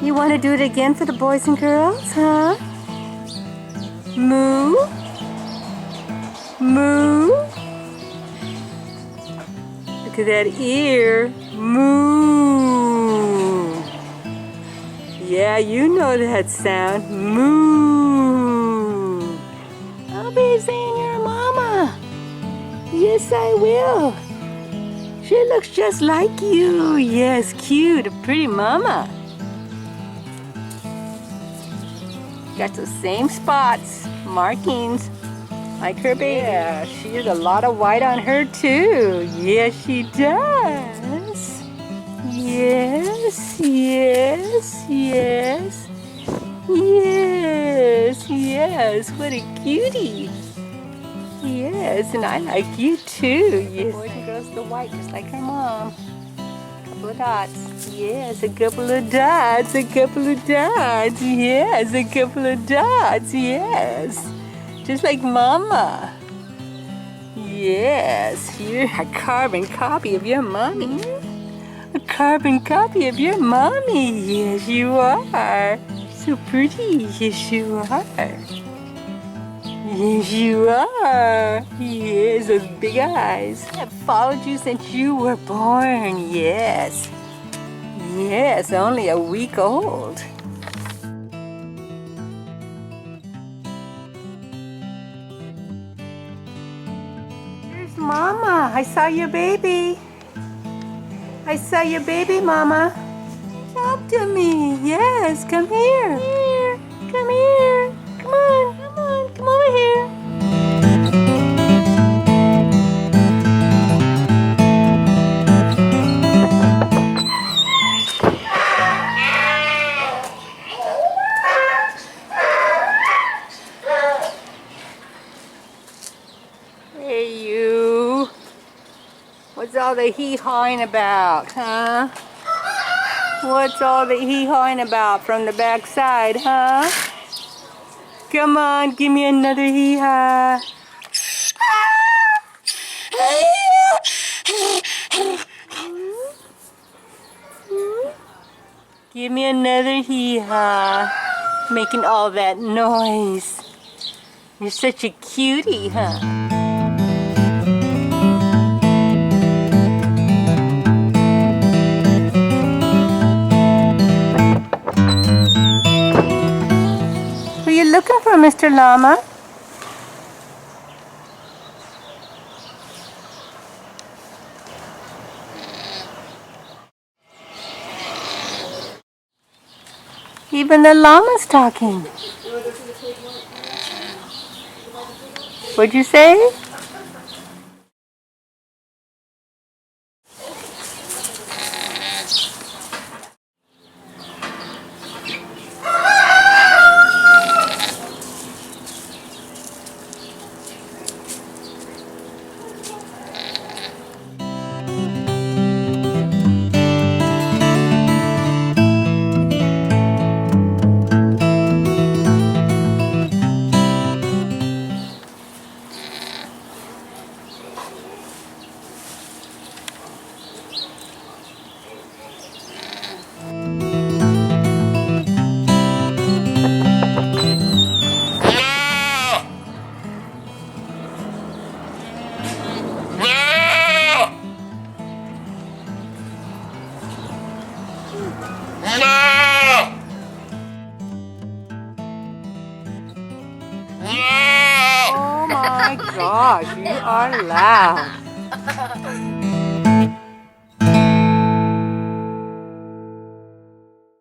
You want to do it again for the boys and girls, huh? Moo? Moo? Look at that ear. Moo. Yeah, you know that sound. Moo. I'll be saying your mama. Yes, I will. She looks just like you. Yes, cute, a pretty mama. Got those same spots, markings, like her baby. Yeah, she has a lot of white on her too. Yes, she does. Yes, yes, yes. Yes, yes, what a cutie. Yes, and I like you too. Yes. Boys and girls, the white, just like her mom. Couple of dots. Yes, a couple of dots. A couple of dots. Yes, a couple of dots. Yes, just like Mama. Yes, you're a carbon copy of your mommy. A carbon copy of your mommy. Yes, you are. So pretty. Yes, you are. Yes, you are. Yes, those big eyes. I've followed you since you were born. Yes. Yes, only a week old. Here's Mama. I saw your baby. I saw your baby, Mama. Talk to me. Yes, come here. Here. Come here. Come on. Come on. Come over here. Hey, you. What's all the hee-hawing about, huh? What's all the hee-hawing about from the backside, huh? Come on, give me another hee-haw. Give me another hee-haw. Making all that noise. You're such a cutie, huh? Who are you looking for, Mr. Llama? Even the llama's talking. What'd you say? Oh my gosh, you are loud.